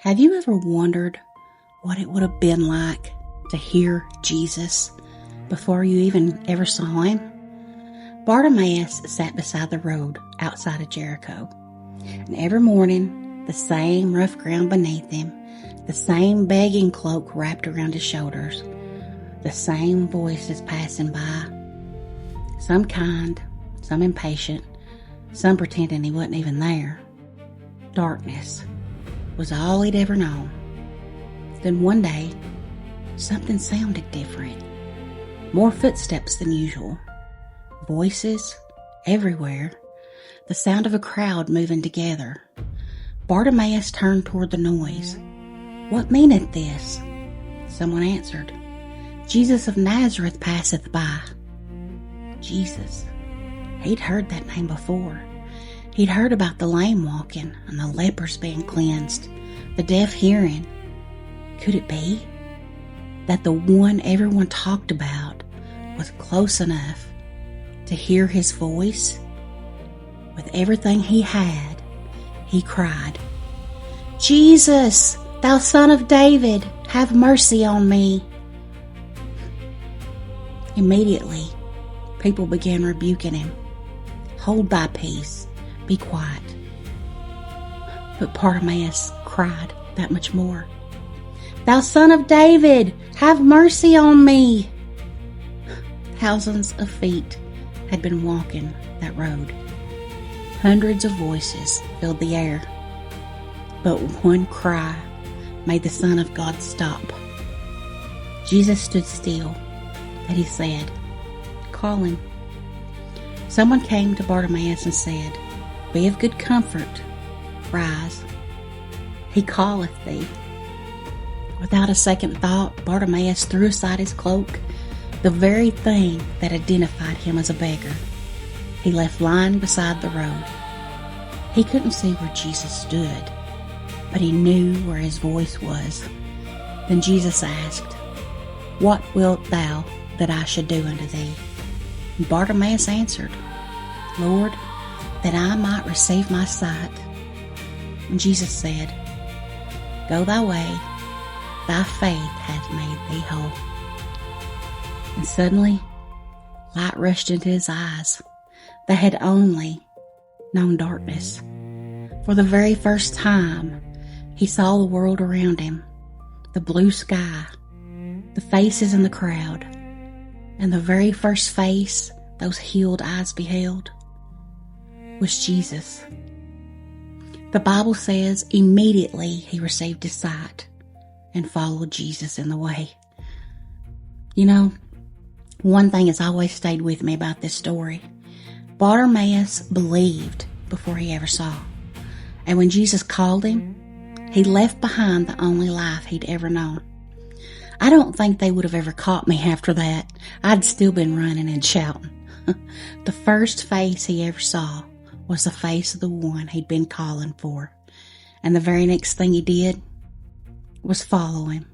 Have you ever wondered what it would have been like to hear Jesus before you even ever saw him? Bartimaeus sat beside the road outside of Jericho, and every morning the same rough ground beneath him, the same begging cloak wrapped around his shoulders, the same voices passing by, some kind, some impatient, some pretending he wasn't even there. Darkness was all he'd ever known. Then one day, something sounded different. More footsteps than usual. Voices everywhere. The sound of a crowd moving together. Bartimaeus turned toward the noise. "What meaneth this?" Someone answered, "Jesus of Nazareth passeth by." Jesus. He'd heard that name before. He'd heard about the lame walking and the lepers being cleansed, the deaf hearing. Could it be that the one everyone talked about was close enough to hear his voice? With everything he had, he cried, "Jesus, thou Son of David, have mercy on me." Immediately, people began rebuking him. "Hold thy peace. Be quiet." But Bartimaeus cried that much more. "Thou Son of David, have mercy on me." Thousands of feet had been walking that road. Hundreds of voices filled the air. But one cry made the Son of God stop. Jesus stood still, and he said, "Call him." Someone came to Bartimaeus and said, "Be of good comfort, rise. He calleth thee." Without a second thought, Bartimaeus threw aside his cloak, the very thing that identified him as a beggar. He left lying beside the road. He couldn't see where Jesus stood, but he knew where his voice was. Then Jesus asked, "What wilt thou that I should do unto thee?" And Bartimaeus answered, "Lord, that I might receive my sight." And Jesus said, "Go thy way, thy faith hath made thee whole." And suddenly, light rushed into his eyes. They had only known darkness. For the very first time, he saw the world around him, the blue sky, the faces in the crowd, and the very first face those healed eyes beheld was Jesus. The Bible says immediately he received his sight and followed Jesus in the way. You know, one thing has always stayed with me about this story. Bartimaeus believed before he ever saw. And when Jesus called him, he left behind the only life he'd ever known. I don't think they would have ever caught me after that. I'd still been running and shouting. The first face he ever saw was the face of the one he'd been calling for. And the very next thing he did was follow him.